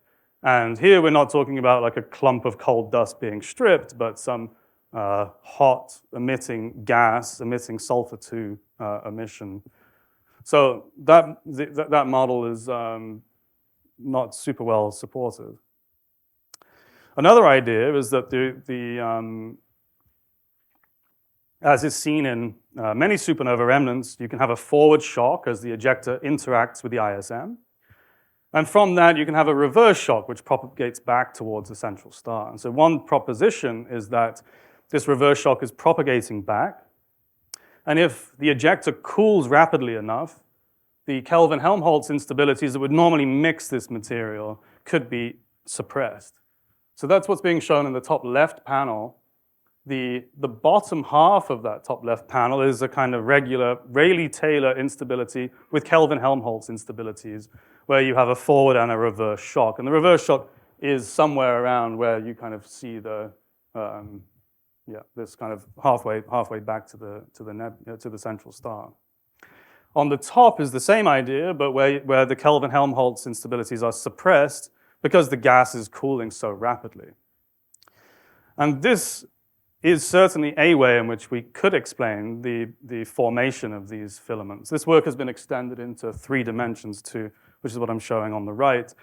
And here we're not talking about like a clump of cold dust being stripped, but some hot emitting gas, emitting sulfur-2 emission. So that model is not super well supported. Another idea is that as is seen in many supernova remnants, you can have a forward shock as the ejecta interacts with the ISM. And from that, you can have a reverse shock, which propagates back towards the central star. And so one proposition is that this reverse shock is propagating back. And if the ejecta cools rapidly enough, the Kelvin-Helmholtz instabilities that would normally mix this material could be suppressed. So that's what's being shown in the top left panel. The bottom half of that top left panel is a kind of regular Rayleigh-Taylor instability with Kelvin-Helmholtz instabilities, where you have a forward and a reverse shock. And the reverse shock is somewhere around where you kind of see this kind of halfway back to the central star. On the top is the same idea, but where the Kelvin-Helmholtz instabilities are suppressed, because the gas is cooling so rapidly. And this is certainly a way in which we could explain the formation of these filaments. This work has been extended into 3 dimensions too, which is what I'm showing on the right.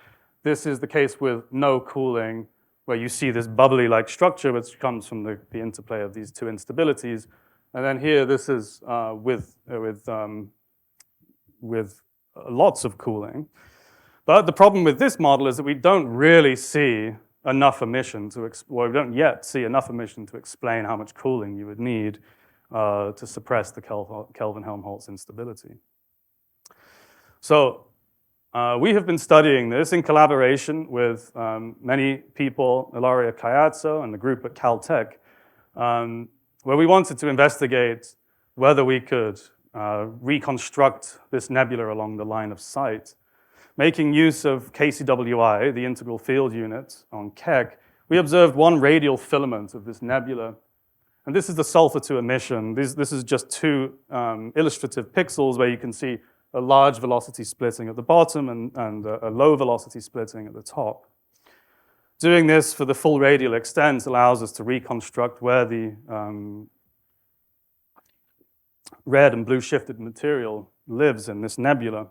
This is the case with no cooling, where you see this bubbly-like structure, which comes from the interplay of these 2 instabilities. And then here, this is with lots of cooling. But the problem with this model is that we don't really see enough emission we don't yet see enough emission to explain how much cooling you would need to suppress the Kelvin-Helmholtz instability. So we have been studying this in collaboration with many people, Ilaria Caiazzo and the group at Caltech, where we wanted to investigate whether we could reconstruct this nebula along the line of sight. Making use of KCWI, the integral field unit on Keck, we observed 1 radial filament of this nebula. And this is the sulfur-2 emission. This is just 2 illustrative pixels where you can see a large velocity splitting at the bottom and a low velocity splitting at the top. Doing this for the full radial extent allows us to reconstruct where the red and blue shifted material lives in this nebula.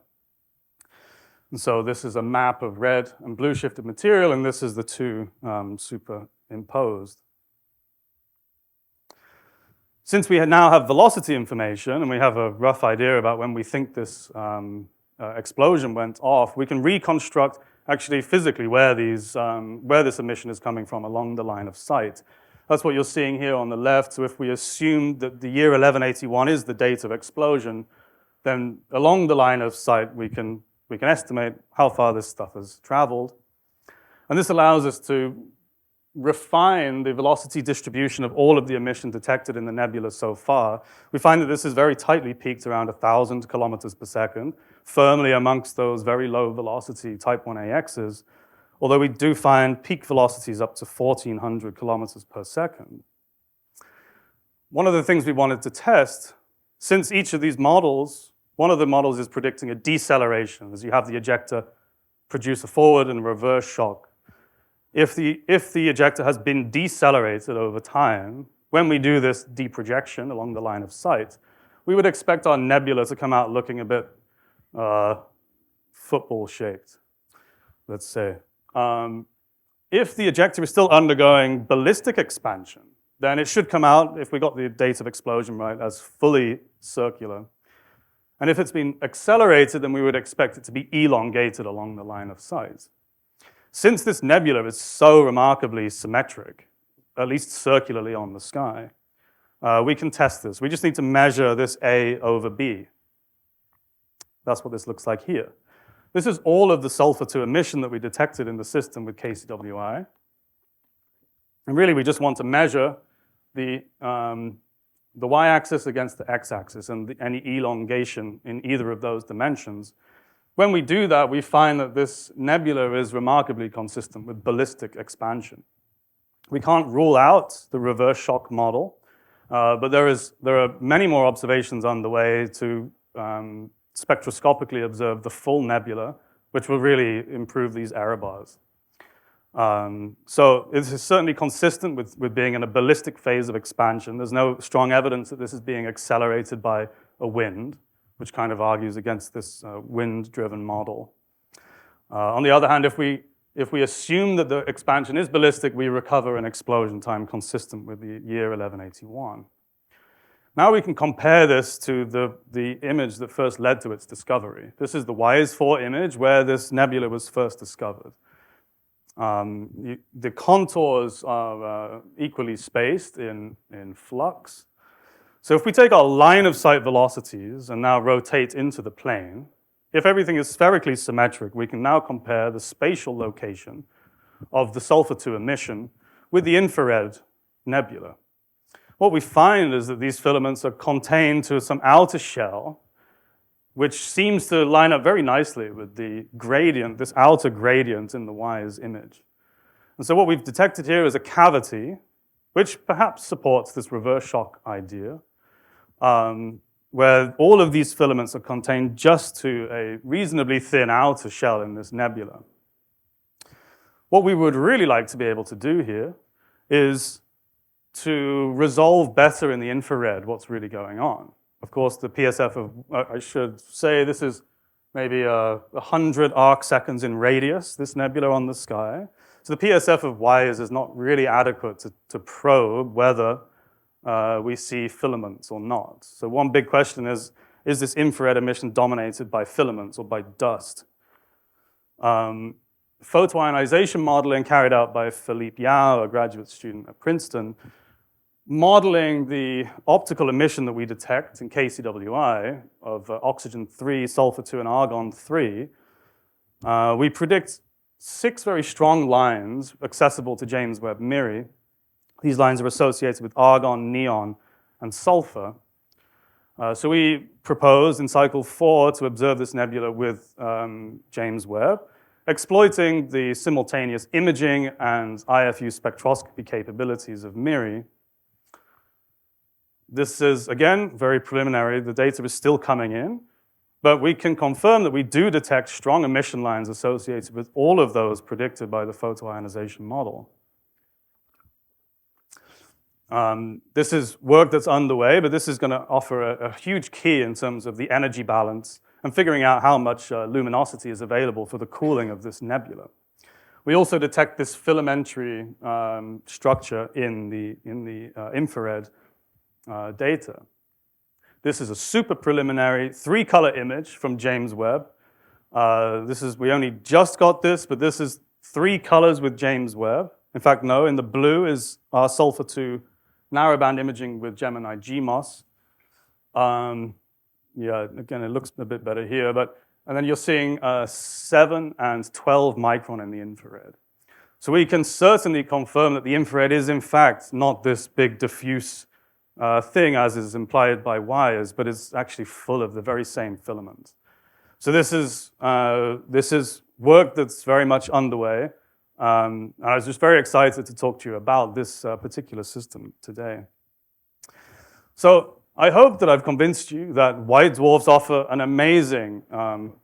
And so this is a map of red and blue shifted material, and this is the 2 superimposed. Since we now have velocity information, and we have a rough idea about when we think this explosion went off, we can reconstruct actually physically where this emission is coming from along the line of sight. That's what you're seeing here on the left. So if we assume that the year 1181 is the date of explosion, then along the line of sight, we can estimate how far this stuff has traveled. And this allows us to refine the velocity distribution of all of the emission detected in the nebula so far. We find that this is very tightly peaked around 1,000 kilometers per second, firmly amongst those very low velocity type 1 AXs, although we do find peak velocities up to 1,400 kilometers per second. One of the things we wanted to test, since each of these models, one of the models is predicting a deceleration, as you have the ejector produce a forward and reverse shock. If the ejector has been decelerated over time, when we do this deprojection along the line of sight, we would expect our nebula to come out looking a bit football-shaped, let's say. If the ejector is still undergoing ballistic expansion, then it should come out, if we got the date of explosion right, as fully circular. And if it's been accelerated, then we would expect it to be elongated along the line of sight. Since this nebula is so remarkably symmetric, at least circularly on the sky, we can test this. We just need to measure this A over B. That's what this looks like here. This is all of the sulfur-2 emission that we detected in the system with KCWI. And really, we just want to measure the y-axis against the x-axis and any elongation in either of those dimensions. When we do that, we find that this nebula is remarkably consistent with ballistic expansion. We can't rule out the reverse shock model, but there are many more observations underway to spectroscopically observe the full nebula, which will really improve these error bars. So this is certainly consistent with being in a ballistic phase of expansion. There's no strong evidence that this is being accelerated by a wind, which kind of argues against this wind-driven model. On the other hand, if we assume that the expansion is ballistic, we recover an explosion time consistent with the year 1181. Now we can compare this to the image that first led to its discovery. This is the WISE 4 image where this nebula was first discovered. The contours are equally spaced in flux. So if we take our line of sight velocities and now rotate into the plane, if everything is spherically symmetric, we can now compare the spatial location of the sulfur-2 emission with the infrared nebula. What we find is that these filaments are contained to some outer shell, which seems to line up very nicely with the gradient, this outer gradient in the WISE image. And so what we've detected here is a cavity, which perhaps supports this reverse shock idea, where all of these filaments are contained just to a reasonably thin outer shell in this nebula. What we would really like to be able to do here is to resolve better in the infrared what's really going on. Of course, the PSF of, I should say, this is maybe 100 arc seconds in radius, this nebula on the sky. So the PSF of WISE is not really adequate to probe whether we see filaments or not. So one big question is this infrared emission dominated by filaments or by dust? Photoionization modeling carried out by Philippe Yao, a graduate student at Princeton, modeling the optical emission that we detect in KCWI of oxygen-3, sulfur-2, and argon-3, we predict 6 very strong lines accessible to James Webb MIRI. These lines are associated with argon, neon, and sulfur. So we proposed in cycle 4 to observe this nebula with James Webb, exploiting the simultaneous imaging and IFU spectroscopy capabilities of MIRI. This is, again, very preliminary. The data is still coming in, but we can confirm that we do detect strong emission lines associated with all of those predicted by the photoionization model. This is work that's underway, but this is going to offer a huge key in terms of the energy balance and figuring out how much luminosity is available for the cooling of this nebula. We also detect this filamentary structure in the infrared data. This is a super preliminary 3-color image from James Webb. We only just got this, but this is 3 colors with James Webb. In fact, no, in the blue is our sulfur-2 narrowband imaging with Gemini GMOS. Yeah, again, it looks a bit better here, and then you're seeing 7 and 12 micron in the infrared. So we can certainly confirm that the infrared is, in fact, not this big diffuse thing as is implied by wires, but it's actually full of the very same filament. So this is work that's very much underway. And I was just very excited to talk to you about this particular system today. So I hope that I've convinced you that white dwarfs offer an amazing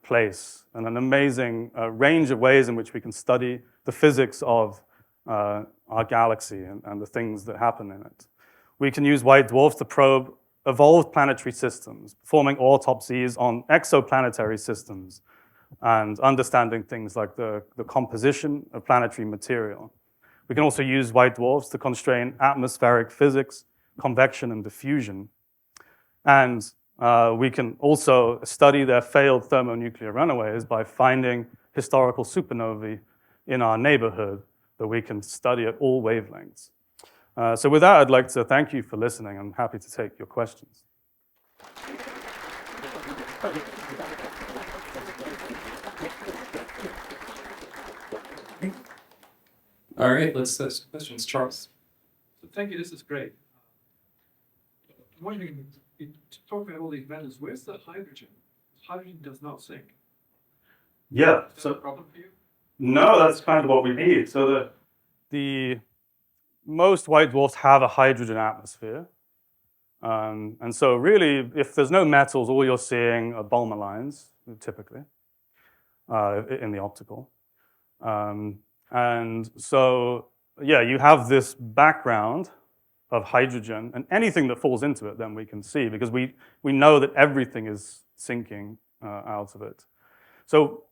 place and an amazing range of ways in which we can study the physics of our galaxy and the things that happen in it. We can use white dwarfs to probe evolved planetary systems, performing autopsies on exoplanetary systems, and understanding things like the composition of planetary material. We can also use white dwarfs to constrain atmospheric physics, convection, and diffusion. And we can also study their failed thermonuclear runaways by finding historical supernovae in our neighborhood that we can study at all wavelengths. So with that, I'd like to thank you for listening. I'm happy to take your questions. All right, let's ask questions. Charles. So thank you, this is great. I'm wondering, you talk about all these metals, where's the hydrogen? Hydrogen does not sink. Yeah. Is that a problem for you? No, that's kind of what we need. So the most white dwarfs have a hydrogen atmosphere. And so really, if there's no metals, all you're seeing are Balmer lines, typically, in the optical. And so, yeah, you have this background of hydrogen, and anything that falls into it, then we can see, because we know that everything is sinking out of it. So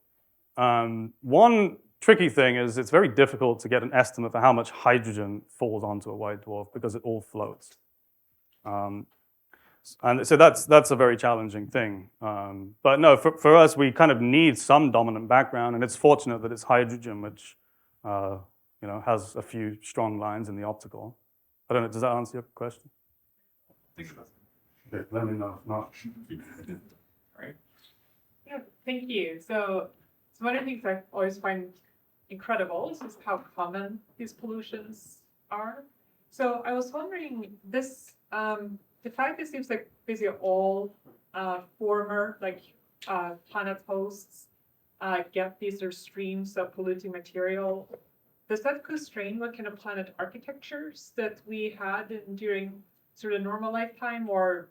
one tricky thing is it's very difficult to get an estimate for how much hydrogen falls onto a white dwarf because it all floats. And so that's a very challenging thing. But no, for us, we kind of need some dominant background, and it's fortunate that it's hydrogen, which has a few strong lines in the optical. I don't know, does that answer your question? Think about it. Okay, let me know if not. Right. Yeah, thank you. So one of the things I always find incredible is how common these pollutions are. So I was wondering, this the fact it seems like basically all former planet hosts get these sort of streams of polluting material. Does that constrain what kind of planet architectures that we had during sort of normal lifetime, or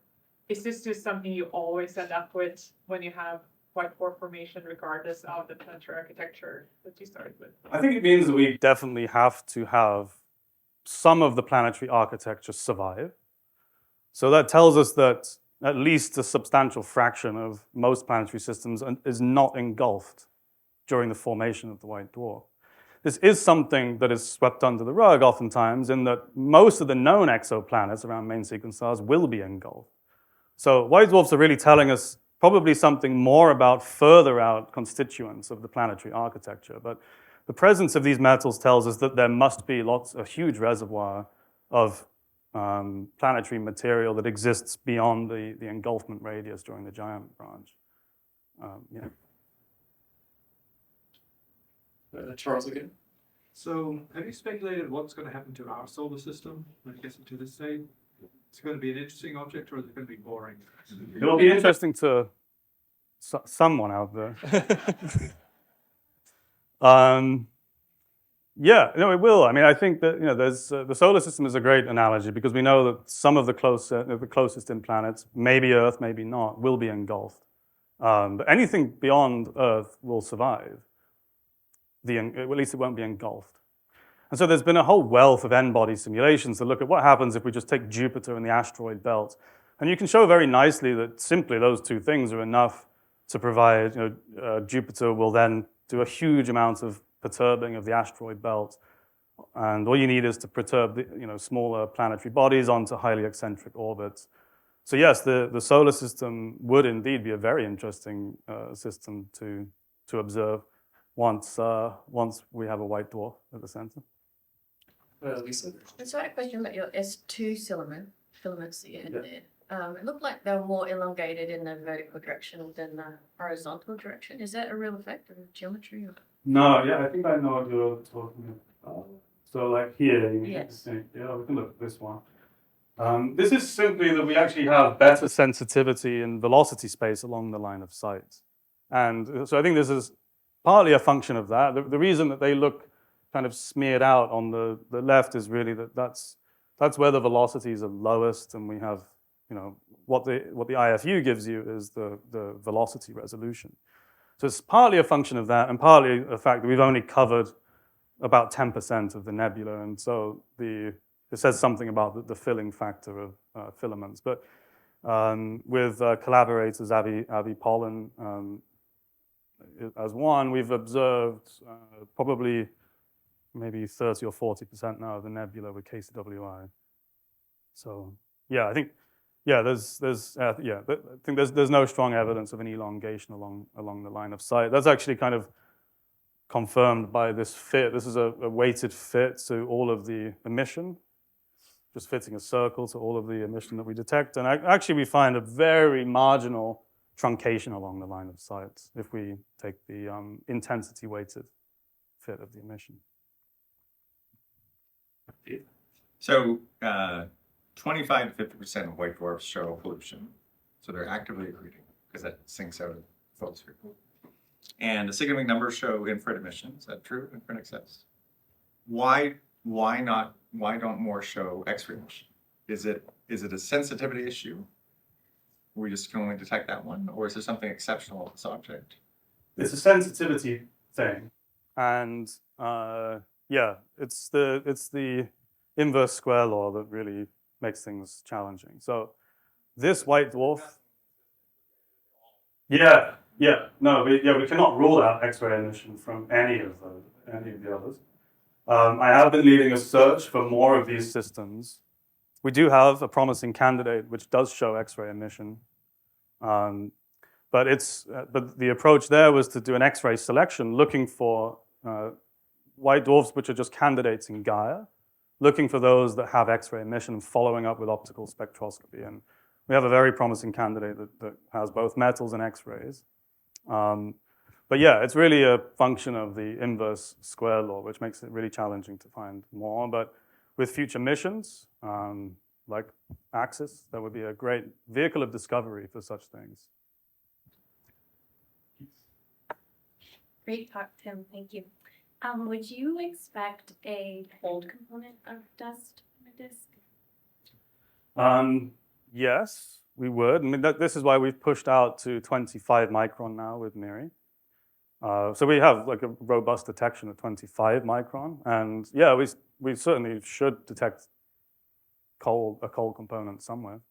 is this just something you always end up with when you have white dwarf formation regardless of the planetary architecture that you started with? I think it means that we definitely have to have some of the planetary architecture survive. So that tells us that at least a substantial fraction of most planetary systems is not engulfed during the formation of the white dwarf. This is something that is swept under the rug oftentimes, in that most of the known exoplanets around main sequence stars will be engulfed. So white dwarfs are really telling us probably something more about further out constituents of the planetary architecture. But the presence of these metals tells us that there must be a huge reservoir of planetary material that exists beyond the engulfment radius during the giant branch. Yeah. Charles again. So have you speculated what's going to happen to our solar system when it gets into this state? Is it going to be an interesting object, or is it going to be boring? It will be interesting to someone out there. Yeah, no, it will. I mean, I think that there's the solar system is a great analogy because we know that some of the closest in planets, maybe Earth, maybe not, will be engulfed. But anything beyond Earth will survive. At least it won't be engulfed. And so there's been a whole wealth of N-body simulations that look at what happens if we just take Jupiter and the asteroid belt. And you can show very nicely that simply those two things are enough to provide, Jupiter will then do a huge amount of perturbing of the asteroid belt. And all you need is to perturb the smaller planetary bodies onto highly eccentric orbits. So yes, the solar system would indeed be a very interesting system to observe once we have a white dwarf at the center. Lisa? So I had a question about your S2 filaments that you had there. It looked like they were more elongated in the vertical direction than the horizontal direction. Is that a real effect of geometry? Or? No, yeah, I think I know what you're talking about. So like here, Yes. Yeah, we can look at this one. This is simply that we actually have better sensitivity in velocity space along the line of sight. And so I think this is partly a function of that. The reason that they look kind of smeared out on the left is really that's where the velocities are lowest, and we have, what the IFU gives you is the velocity resolution. So it's partly a function of that, and partly the fact that we've only covered about 10% of the nebula, and so it says something about the filling factor of filaments. But with collaborators, Avi Pollen, as one, we've observed probably maybe 30 or 40% now of the nebula with KCWI. So yeah, I think there's no strong evidence of an elongation along the line of sight. That's actually kind of confirmed by this fit. This is a weighted fit to all of the emission, just fitting a circle to all of the emission that we detect. And actually we find a very marginal truncation along the line of sight if we take the intensity weighted fit of the emission. So 25 to 50% of white dwarfs show pollution. So they're actively accreting because that sinks out of the photosphere. And the significant numbers show infrared emissions. Is that true? Infrared excess. Why don't more show X-ray emission? Is it a sensitivity issue? We just can only detect that one, or is there something exceptional with this object? It's a sensitivity thing, and it's the inverse square law that really makes things challenging. So this white dwarf, we cannot rule out X-ray emission from any of the others. I have been leading a search for more of these systems. We do have a promising candidate which does show X-ray emission, but the approach there was to do an X-ray selection, looking for white dwarfs which are just candidates in Gaia, looking for those that have X-ray emission and following up with optical spectroscopy. And we have a very promising candidate that has both metals and X-rays. But yeah, it's really a function of the inverse square law, which makes it really challenging to find more. But with future missions, like Axis, that would be a great vehicle of discovery for such things. Great talk, Tim. Thank you. Would you expect a cold component of dust in a disk? Yes, we would. I mean, this is why we've pushed out to 25 micron now with MIRI. So we have like a robust detection of 25 micron. And yeah, we certainly should detect a cold component somewhere,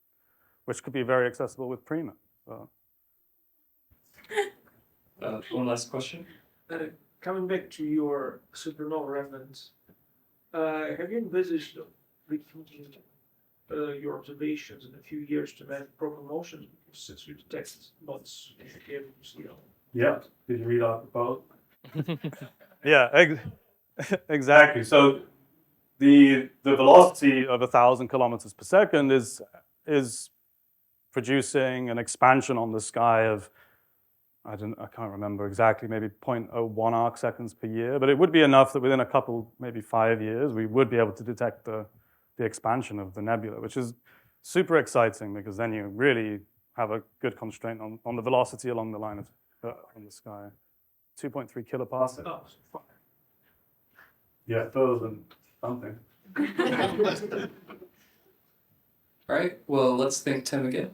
which could be very accessible with Prima. So. One last question. Coming back to your supernova remnants, have you envisaged rethinking your observations in a few years to make proper motion since you detect knots in the cables, you know? Yeah. Did you read our proposal? Yeah, exactly. So the velocity of 1,000 kilometers per second is producing an expansion on the sky of, I can't remember exactly, maybe 0.01 arc seconds per year, but it would be enough that within a couple, maybe 5 years, we would be able to detect the expansion of the nebula, which is super exciting because then you really have a good constraint on the velocity along the line of on the sky. 2.3 kiloparsecs. Oh, fine. Yeah, further than something. All right, well, let's thank Tim again.